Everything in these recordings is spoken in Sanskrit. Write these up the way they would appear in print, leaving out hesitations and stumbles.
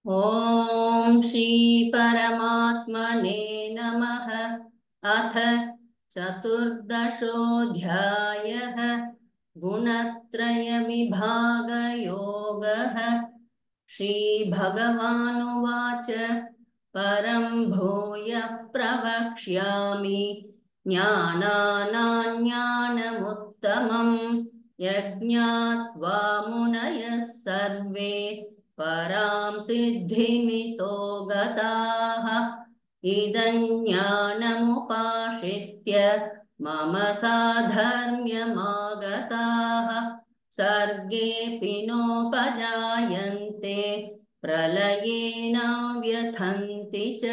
ॐ श्री परमात्मने नमः। अथ चतुर्दशोऽध्यायः गुणत्रयविभागयोगः। श्रीभगवानुवाच परं भूयः प्रवक्ष्यामि ज्ञानानाज्ञानमुत्तमम् यज्ञात्वा मुनयः सर्वे परां सिद्धिमितो गताः। इदं ज्ञानमुपाश्रित्य मम साधर्म्यमागताः सर्गेऽपि नोपजायन्ते प्रलये न व्यथन्ति च।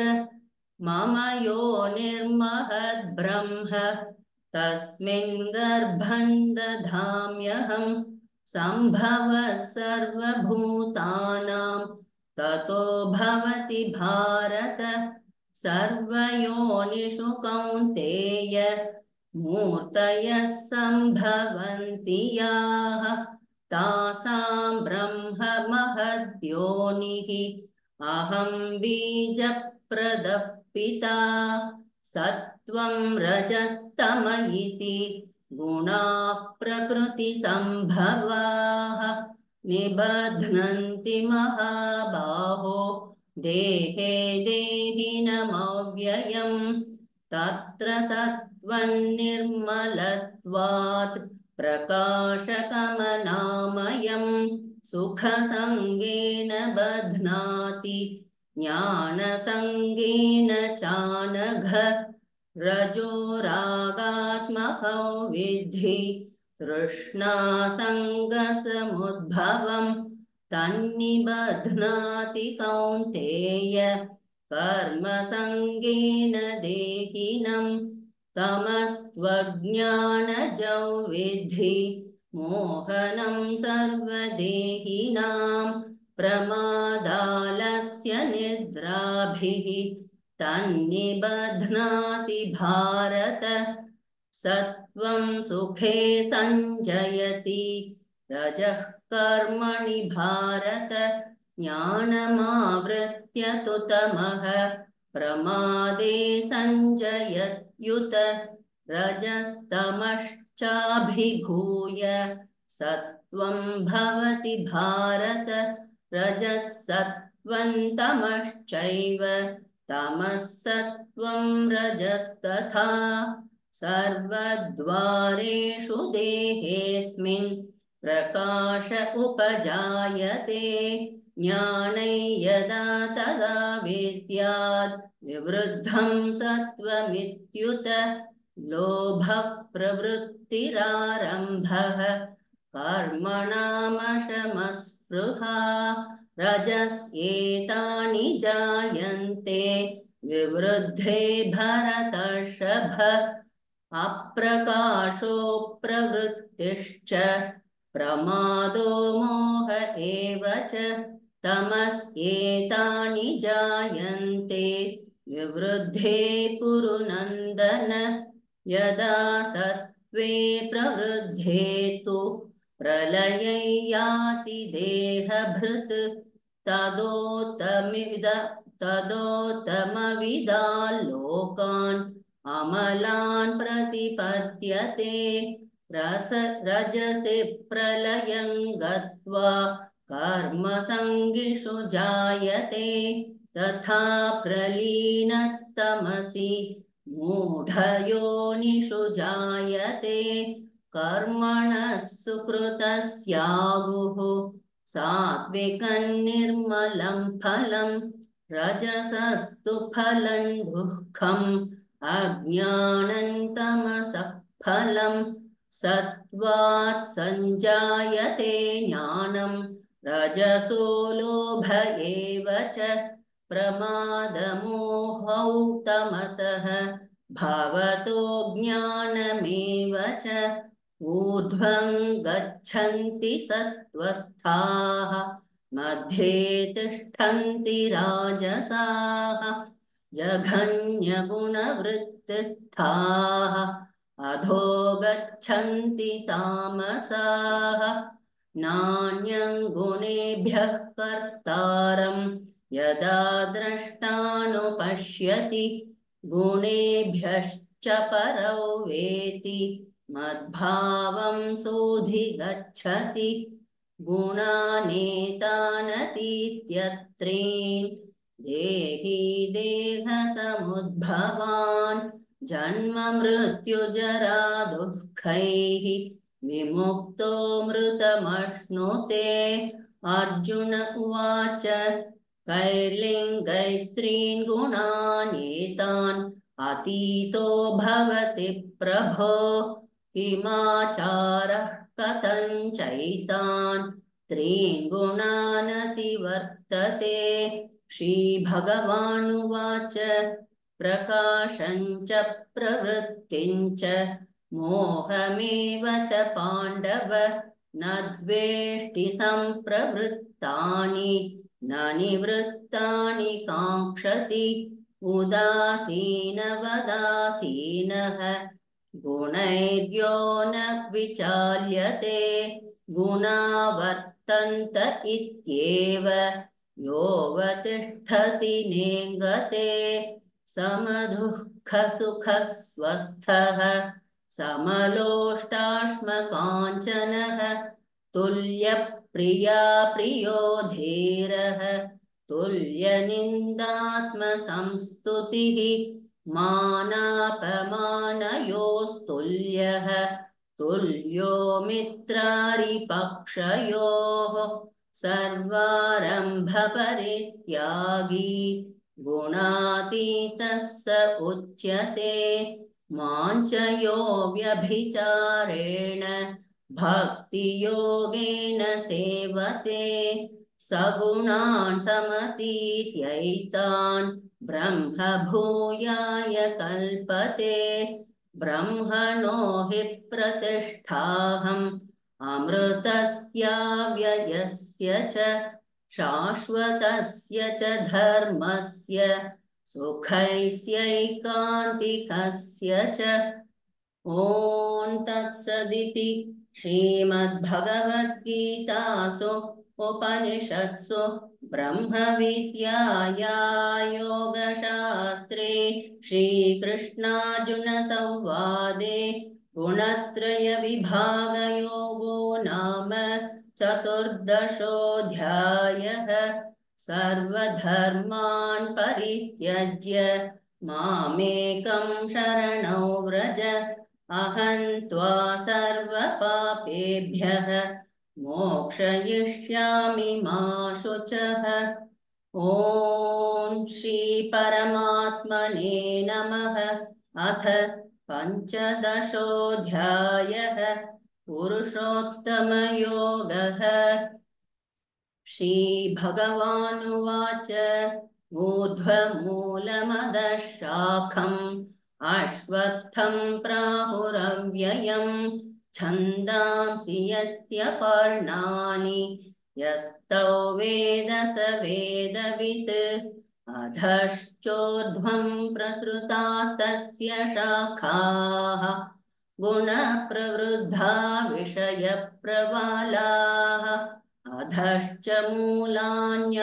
मम योनिर्महद्ब्रह्म तस्मिन् गर्भं दधाम्यहम् सम्भवः सर्वभूतानां ततो भवति भारत। सर्वयोनिषु कौन्तेय मूर्तयः सम्भवन्ति याः तासां ब्रह्म महद्योनिः अहं बीजप्रदः पिता। सत्त्वं रजस्तम इति गुणाः प्रकृतिसम्भवाः निबध्नन्ति महाबाहो देहे देहिनमव्ययम्। तत्र सत्त्वन्निर्मलत्वात् प्रकाशकमनामयम् सुखसङ्गेन बध्नाति ज्ञानसङ्गेन चानघ। रजो रागात्मकौ विद्धि तृष्णासङ्गसमुद्भवम् तन्निबध्नाति कौन्तेय कर्मसङ्गेन देहिनम्। तमस्त्वज्ञानजौ विद्धि मोहनं सर्वदेहिनां प्रमादालस्य निद्राभिः तन्निबध्नाति भारत। सत्त्वं सुखे सञ्जयति रजः कर्मणि भारत। ज्ञानमावृत्य तु तमः प्रमादे सञ्जयत्युत। रजस्तमश्चाभिभूय सत्त्वं भवति भारत। रजः सत्त्वं तमश्चैव तमः सत्त्वं रजस्तथा। सर्वद्वारेषु देहेऽस्मिन् प्रकाश उपजायते ज्ञानै यदा तदा विद्यात् विवृद्धं सत्त्वमित्युत। लोभः प्रवृत्तिरारम्भः कर्मणामशमस्पृहा रजस्येतानि जायन्ते विवृद्धे भरतर्षभ। अप्रकाशो प्रवृत्तिश्च प्रमादो मोह एव च तमस्येतानि जायन्ते विवृद्धे कुरु नन्दन। यदा सत्त्वे प्रवृद्धे तु प्रलये याति देहभृत् तदोत्तमविदाल्लोकान् अमलान् प्रतिपद्यते। रजसि प्रलयं गत्वा कर्मसङ्गिषु जायते तथा प्रलीनस्तमसि मूढयोनिषु जायते। कर्मणः सुकृतस्याहुः सात्विकं निर्मलं फलं रजसस्तु फलं दुःखम् अज्ञानं तमसः फलम्। सत्त्वात् सञ्जायते ज्ञानं रजसो लोभ एव च प्रमादमोहौ तमसः भवतो ज्ञानमेव च। ऊर्ध्वं गच्छन्ति सत्त्वस्थाः मध्ये तिष्ठन्ति राजसाः जघन्यगुणवृत्तिस्थाः अधो गच्छन्ति तामसाः। नान्यं गुणेभ्यः कर्तारं यदा द्रष्टानुपश्यति गुणेभ्यश्च परौ वेति मद्भावं सोऽधिगच्छति गुणानेतानतीत्यत्रीन् देही देहसमुद्भवान् जन्म मृत्युजरा दुःखैः विमुक्तो मृतमश्नुते अर्जुन उवाच कैर्लिङ्गैस्त्रीन् गुणानेतान् अतीतो भवति प्रभो किमाचारः कथञ्चैतान् त्रीन् गुणानतिवर्तते श्रीभगवानुवाच प्रकाशञ्च प्रवृत्तिञ्च मोहमेव च पाण्डव न द्वेष्टि सम्प्रवृत्तानि न निवृत्तानि काङ्क्षति उदासीनवदासीनः गुणैर्यो न विचाल्यते गुणा वर्तन्त इत्येव योऽवतिष्ठति नेङ्गते समदुःखसुखस्वस्थः समलोष्टाश्मकाञ्चनः तुल्यप्रिया प्रियो धीरः तुल्यनिन्दात्मसंस्तुतिः मानापमानयोस्तुल्यः तुल्यो मित्रारिपक्षयोः सर्वारम्भपरित्यागी गुणातीतः स उच्यते माञ्चयो व्यभिचारेण भक्तियोगेन सेवते सगुणान् समतीत्यैतान् ब्रह्मभूयाय कल्पते ब्रह्मणो हि प्रतिष्ठाहम् अमृतस्याव्ययस्य च शाश्वतस्य च धर्मस्य सुखैस्यैकान्तिकस्य च ॐ तत्सदिति श्रीमद्भगवद्गीतासु उपनिषत्सु ब्रह्मविद्याया योगशास्त्रे श्रीकृष्णार्जुनसंवादे गुणत्रयविभागयोगो नाम चतुर्दशोऽध्यायः सर्वधर्मान् परित्यज्य मामेकं शरणं व्रज अहं त्वा सर्वपापेभ्यः मोक्षयिष्यामि मा शुचः ॐ श्रीपरमात्मने नमः अथ पञ्चदशोऽध्यायः पुरुषोत्तमयोगः श्रीभगवानुवाच ऊर्ध्वमूलमदः शाखम् अश्वत्थं प्राहुरव्ययम् छन्दांसि यस्य पर्णानि यस्तौ वेद स वेदवित् अधश्चोर्ध्वं प्रसृता तस्य शाखाः गुणप्रवृद्धा विषयप्रवालाः अधश्च मूलान्यनुसन्ततानि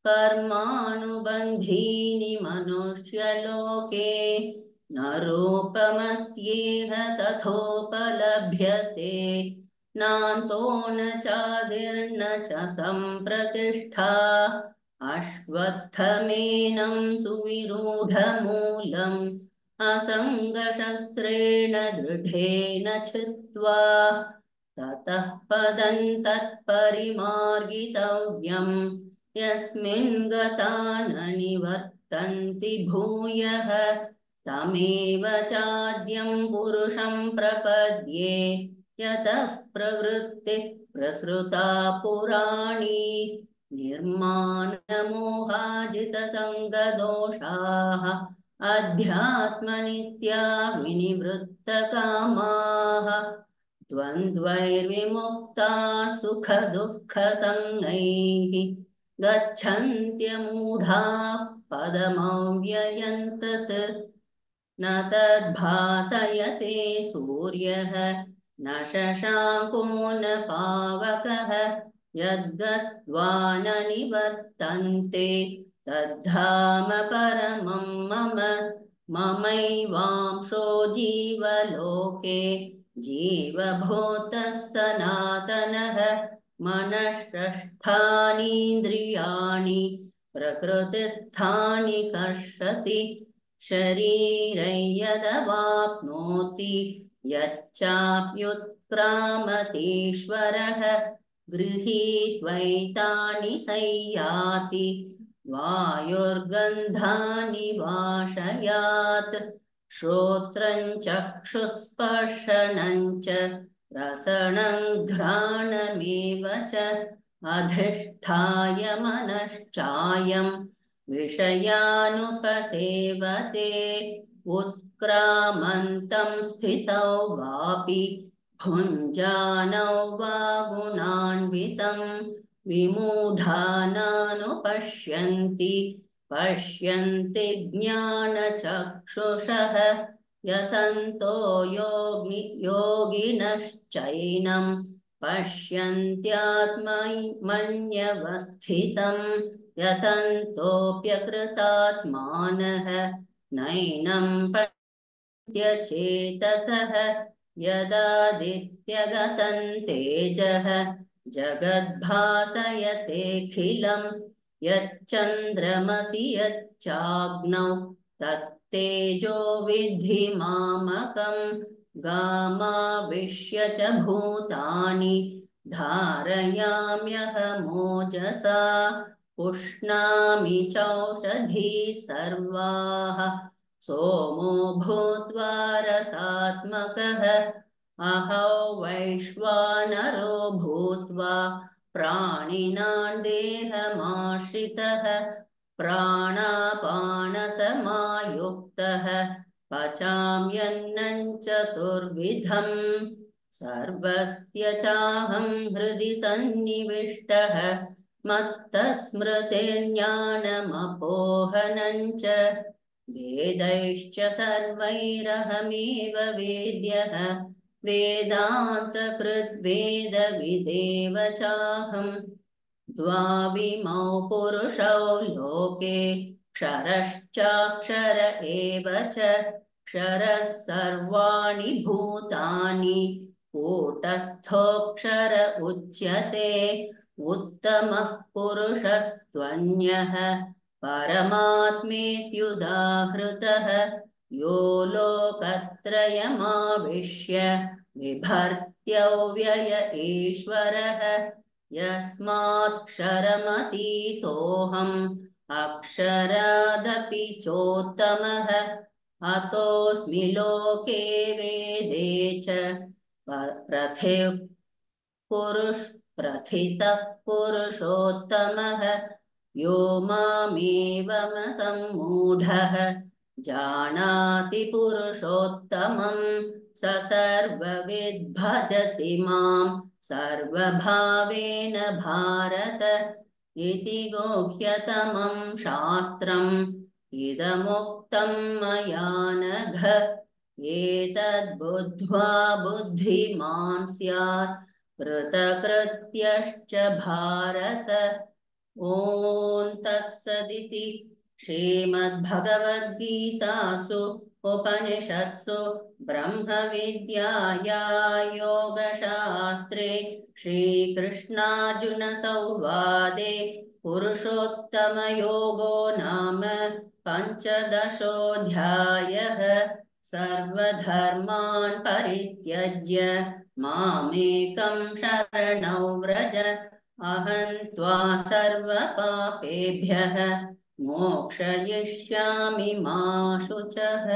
कर्मानुबन्धीनि मनुष्यलोके न रूपमस्येह तथोपलभ्यते नान्तो न चादिर्न च सम्प्रतिष्ठा अश्वत्थमेनं सुविरूढमूलम् असङ्गशस्त्रेण दृढेन छित्त्वा ततः पदं तत्परिमार्गितव्यम् यस्मिन् गता न निवर्तन्ति भूयः तमेव चाद्यं पुरुषं प्रपद्ये यतः प्रवृत्तिः प्रसृता पुराणी निर्माणमोहाजितसङ्गदोषाः अध्यात्मनित्या विनिवृत्तकामाः द्वन्द्वैर्विमुक्ता सुखदुःखसंज्ञैः गच्छन्त्यमूढाः पदमव्ययं तत् न तद्भासयते सूर्यः न शशाङ्को न पावकः यद्गत्वा न निवर्तन्ते तद्धाम परमं मम ममैवांशो जीवलोके जीवभूतः सनातनः मनःषष्ठानीन्द्रियाणि प्रकृतिस्थानि कर्षति शरीरै यदवाप्नोति यच्चाप्युत्क्रामतीश्वरः गृहीत्वैतानि संयाति वायुर्गन्धानि वाशयात् श्रोत्रं चक्षुस्पर्शनं च रसनं घ्राणमेव च अधिष्ठाय मनश्चायं विषयानुपसेवते उत्क्रामन्तं स्थितौ वापि भुञ्जानौ वा गुणान्वितं विमूढानानुपश्यन्ति पश्यन्ति ज्ञानचक्षुषः यतन्तो योगिनश्चैनं पश्यन्त्यात्मन्यवस्थितं यतन्तोऽप्यकृतात्मानः नैनं पश्यन्त्यचेतसः यदादित्यगतं तेजः जगद्भासयतेऽखिलं यच्चन्द्रमसि यच्चाग्नौ तत्तेजो विद्धि मामकं गामाविश्य च भूतानि धारयाम्यहमोजसा पुष्णामि चौषधीः सर्वाः सोमो भूत्वा रसात्मकः अहो वैश्वानरो भूत्वा प्राणिनां देहमाश्रितः प्राणापानसमायुक्तः पचाम्यन्नं चतुर्विधं सर्वस्य चाहं हृदि सन्निविष्टः मत्तस्मृतिर्ज्ञानमपोहनं च वेदैश्च सर्वैरहमेव वेद्यः वेदान्तकृद्वेदविदेव चाहम् द्वाविमौ पुरुषौ लोके क्षरश्चाक्षर एव च क्षरः सर्वाणि भूतानि कूटस्थोऽक्षर उच्यते उत्तमः पुरुषस्त्वन्यः परमात्मेत्युदाहृतः यो लोकत्रयमाविश्य बिभर्त्यव्यय ईश्वरः यस्मात्क्षरमतीतोऽहम् अक्षरादपि चोत्तमः अतोऽस्मि लोके वेदे च प्रथितः पुरुषोत्तमः यो मामेवमसम्मूढः जानाति पुरुषोत्तमं स सर्वविद् भजति मां सर्वभावेन भारत इति गुह्यतमं शास्त्रम् इदमुक्तं मया नघ एतद्बुद्ध्वा बुद्धिमान् स्यात् कृतकृत्यश्च भारत ॐ तत्सदिति श्रीमद्भगवद्गीतासु उपनिषत्सु ब्रह्मविद्याया योगशास्त्रे श्रीकृष्णार्जुनसंवादे पुरुषोत्तमयोगो नाम पञ्चदशोऽध्यायः सर्वधर्मान् परित्यज्य मामेकं शरणं व्रज अहं त्वा सर्वपापेभ्यः मोक्षयिष्यामि मा शुचः।